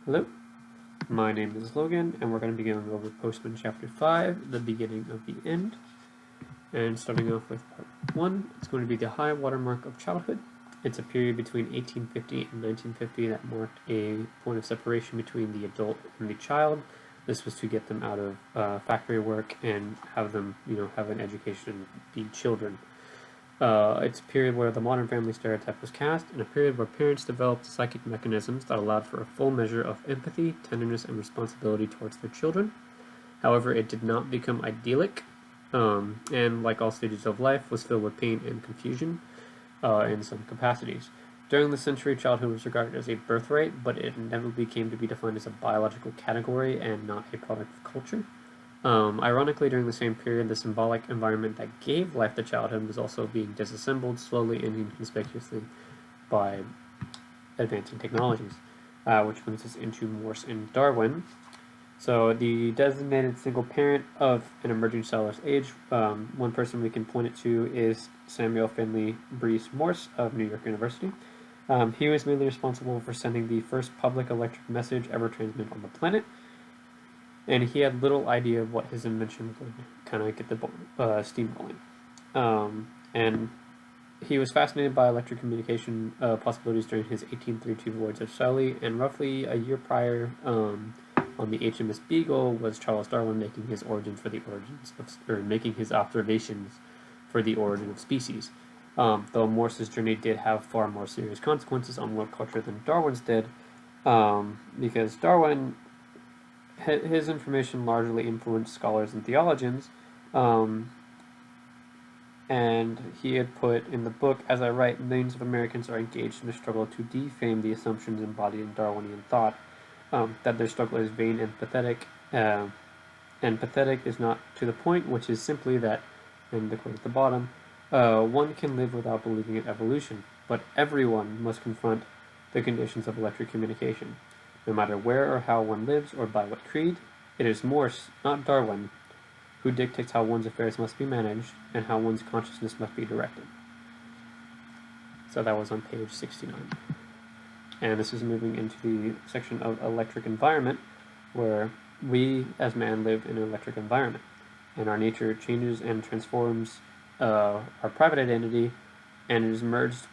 Hello, my name is Logan, and we're going to be going over Postman Chapter 5, the beginning of the end. And starting off with part 1, it's going to be the high watermark of childhood. It's a period between 1850 and 1950 that marked a point of separation between the adult and the child. This was to get them out of factory work and have them, have an education and be children. It's a period where the modern family stereotype was cast, and a period where parents developed psychic mechanisms that allowed for a full measure of empathy, tenderness, and responsibility towards their children. However, it did not become idyllic, and like all stages of life, was filled with pain and confusion in some capacities. During the century, childhood was regarded as a birthright, but it inevitably came to be defined as a biological category and not a product of culture. Ironically, during the same period, the symbolic environment that gave life to childhood was also being disassembled slowly and inconspicuously by advancing technologies, which brings us into Morse and Darwin. So, the designated single parent of an emerging cellular's age, one person we can point it to is Samuel Finley Breese Morse of New York University. He was mainly responsible for sending the first public electric message ever transmitted on the planet, and he had little idea of what his invention would kind of get the steam rolling. And he was fascinated by electric communication possibilities during his 1832 voyage of Shelley, and roughly a year prior, on the HMS Beagle, was Charles Darwin making his making his observations for the origin of species. Though Morse's journey did have far more serious consequences on world culture than Darwin's did, because Darwin, his information largely influenced scholars and theologians, and he had put in the book, as I write, millions of Americans are engaged in a struggle to defame the assumptions embodied in Darwinian thought, that their struggle is vain and pathetic is not to the point, which is simply that, and the quote at the bottom, one can live without believing in evolution, but everyone must confront the conditions of electric communication. No matter where or how one lives, or by what creed, it is Morse, not Darwin, who dictates how one's affairs must be managed and how one's consciousness must be directed. So that was on page 69. And this is moving into the section of electric environment, where we as man live in an electric environment, and our nature changes and transforms our private identity, and it is merged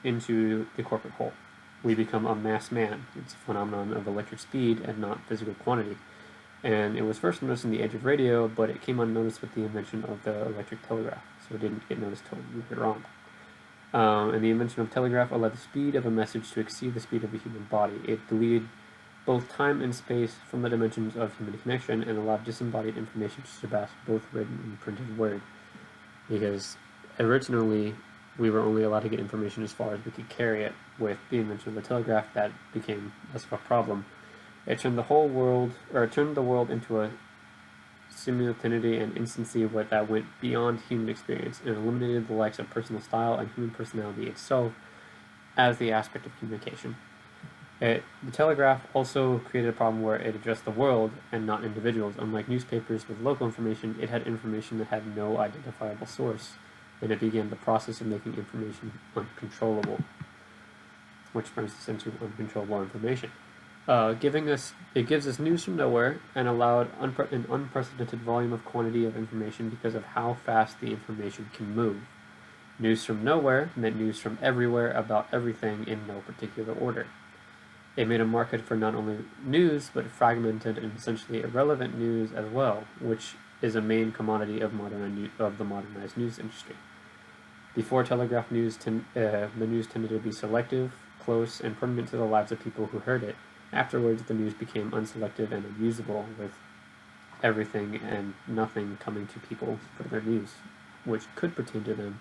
into the corporate whole. We become a mass man. It's a phenomenon of electric speed and not physical quantity. And it was first noticed in the age of radio, but it came unnoticed with the invention of the electric telegraph, so it didn't get noticed till later on. And the invention of telegraph allowed the speed of a message to exceed the speed of a human body. It deleted both time and space from the dimensions of human connection and allowed disembodied information to surpass both written and printed word. Because originally, we were only allowed to get information as far as we could carry it. With the invention of the telegraph, that became less of a problem. It turned the world into a simultaneity and instancy that went beyond human experience and eliminated the likes of personal style and human personality itself as the aspect of communication. The telegraph also created a problem where it addressed the world and not individuals. Unlike newspapers with local information, it had information that had no identifiable source, and it began the process of making information uncontrollable, which brings us into uncontrollable information. It gives us news from nowhere and allowed an unprecedented volume of quantity of information because of how fast the information can move. News from nowhere meant news from everywhere about everything in no particular order. It made a market for not only news, but fragmented and essentially irrelevant news as well, which is a main commodity of the modernized news industry. Before telegraph news, the news tended to be selective, close, and permanent to the lives of people who heard it. Afterwards, the news became unselective and unusable, with everything and nothing coming to people for their news, which could pertain to them,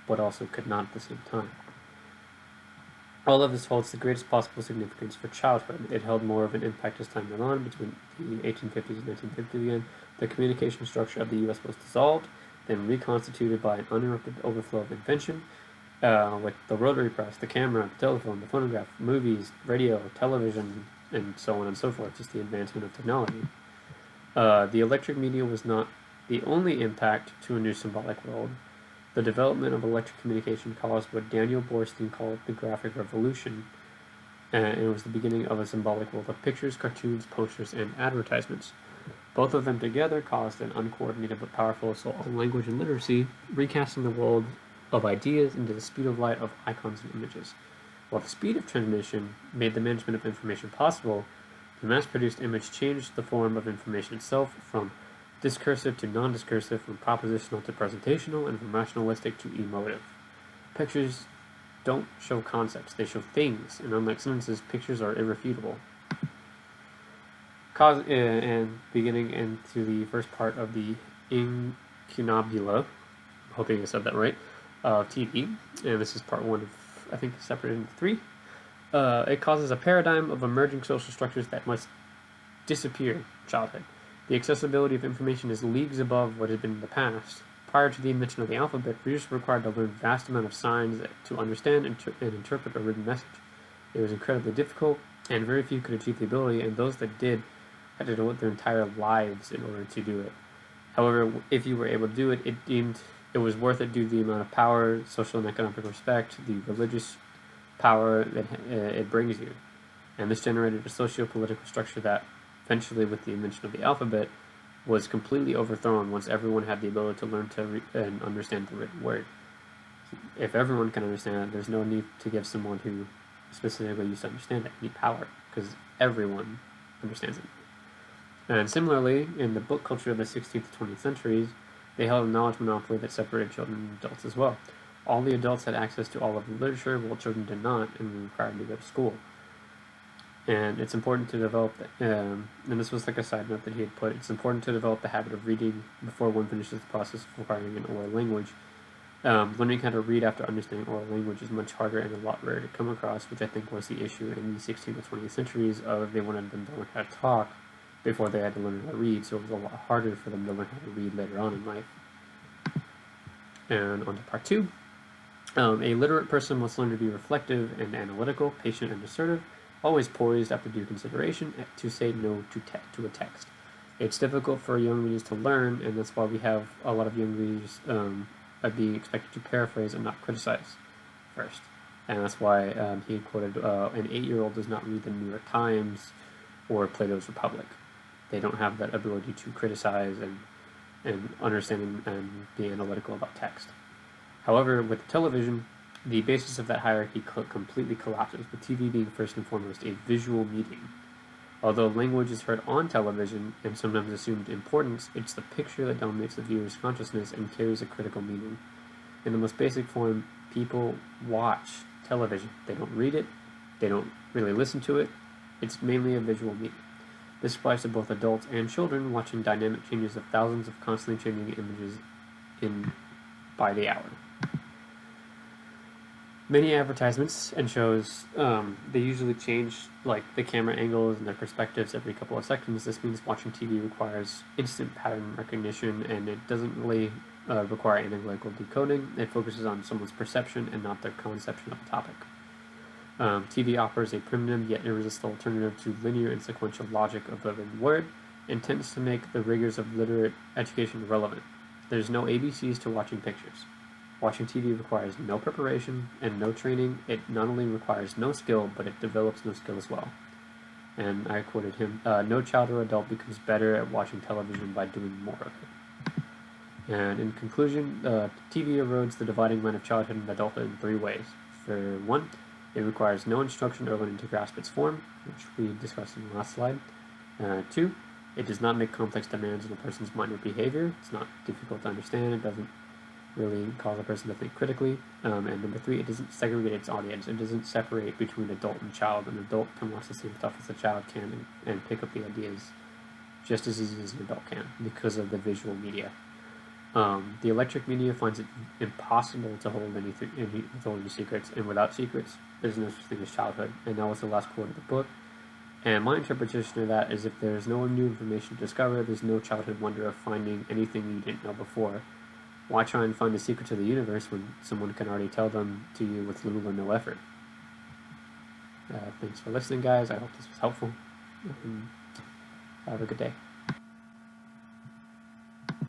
but also could not at the same time. All of this holds the greatest possible significance for childhood. It held more of an impact as time went on. Between the 1850s and 1950s again, the communication structure of the U.S. was dissolved, then reconstituted by an uninterrupted overflow of invention, with the rotary press, the camera, the telephone, the phonograph, movies, radio, television, and so on and so forth, just the advancement of technology. The electric media was not the only impact to a new symbolic world. The development of electric communication caused what Daniel Borstein called the graphic revolution, and it was the beginning of a symbolic world of pictures, cartoons, posters, and advertisements. Both of them together caused an uncoordinated but powerful assault on language and literacy, recasting the world of ideas into the speed of light of icons and images. While the speed of transmission made the management of information possible, the mass-produced image changed the form of information itself from discursive to non-discursive, from propositional to presentational, and from rationalistic to emotive. Pictures don't show concepts, they show things, and unlike sentences, pictures are irrefutable. And beginning into the first part of the incunabula, hoping I said that right, of TV, and this is part one of, I think, separated into three. It causes a paradigm of emerging social structures that must disappear in childhood. The accessibility of information is leagues above what had been in the past. Prior to the invention of the alphabet, readers were required to learn vast amount of signs to understand and interpret a written message. It was incredibly difficult, and very few could achieve the ability, and those that did had to devote their entire lives in order to do it. However, if you were able to do it, it was worth it due to the amount of power, social and economic respect, the religious power that it brings you. And this generated a socio-political structure that eventually, with the invention of the alphabet, was completely overthrown once everyone had the ability to learn to and understand the written word. If everyone can understand it, there's no need to give someone who specifically used to understand it any power, because everyone understands it. And similarly, in the book culture of the 16th to 20th centuries, they held a knowledge monopoly that separated children and adults as well. All the adults had access to all of the literature, while children did not, and were required to go to school. And it's important to develop, and this was like a side note that he had put, it's important to develop the habit of reading before one finishes the process of acquiring an oral language. Learning how to read after understanding oral language is much harder and a lot rarer to come across, which I think was the issue in the 16th to 20th centuries of they wanted them to learn how to talk before they had to learn how to read, so it was a lot harder for them to learn how to read later on in life. And on to part two. A literate person must learn to be reflective and analytical, patient and assertive, always poised after due consideration to say no to a text. It's difficult for young readers to learn, and that's why we have a lot of young readers being expected to paraphrase and not criticize first. And that's why he quoted, an 8-year-old does not read the New York Times or Plato's Republic. They don't have that ability to criticize and understand and be analytical about text. However, with television, the basis of that hierarchy completely collapses, with TV being first and foremost a visual medium. Although language is heard on television and sometimes assumed importance, it's the picture that dominates the viewer's consciousness and carries a critical meaning. In the most basic form, people watch television. They don't read it, they don't really listen to it, it's mainly a visual medium. This applies to both adults and children watching dynamic changes of thousands of constantly changing images by the hour. Many advertisements and shows, they usually change like the camera angles and their perspectives every couple of seconds. This means watching TV requires instant pattern recognition, and it doesn't really require analytical decoding. It focuses on someone's perception and not their conception of the topic. TV offers a primitive yet irresistible alternative to linear and sequential logic of the written word, and tends to make the rigors of literate education relevant. There's no ABCs to watching pictures. Watching TV requires no preparation and no training. It not only requires no skill, but it develops no skill as well. And I quoted him, no child or adult becomes better at watching television by doing more of it. And in conclusion, TV erodes the dividing line of childhood and adulthood in 3 ways. For one, it requires no instruction or learning to grasp its form, which we discussed in the last slide. 2, it does not make complex demands on a person's mind or behavior. It's not difficult to understand. It doesn't really cause a person to think critically. And number 3, it doesn't segregate its audience. It doesn't separate between adult and child. An adult can watch the same stuff as a child can and pick up the ideas just as easy as an adult can because of the visual media. The electric media finds it impossible to hold any secrets, and without secrets, there's no such thing as childhood. And that was the last quote of the book. And my interpretation of that is if there's no new information to discover, there's no childhood wonder of finding anything you didn't know before. Why try and find the secret to the universe when someone can already tell them to you with little or no effort? Thanks for listening, guys. I hope this was helpful. Have a good day.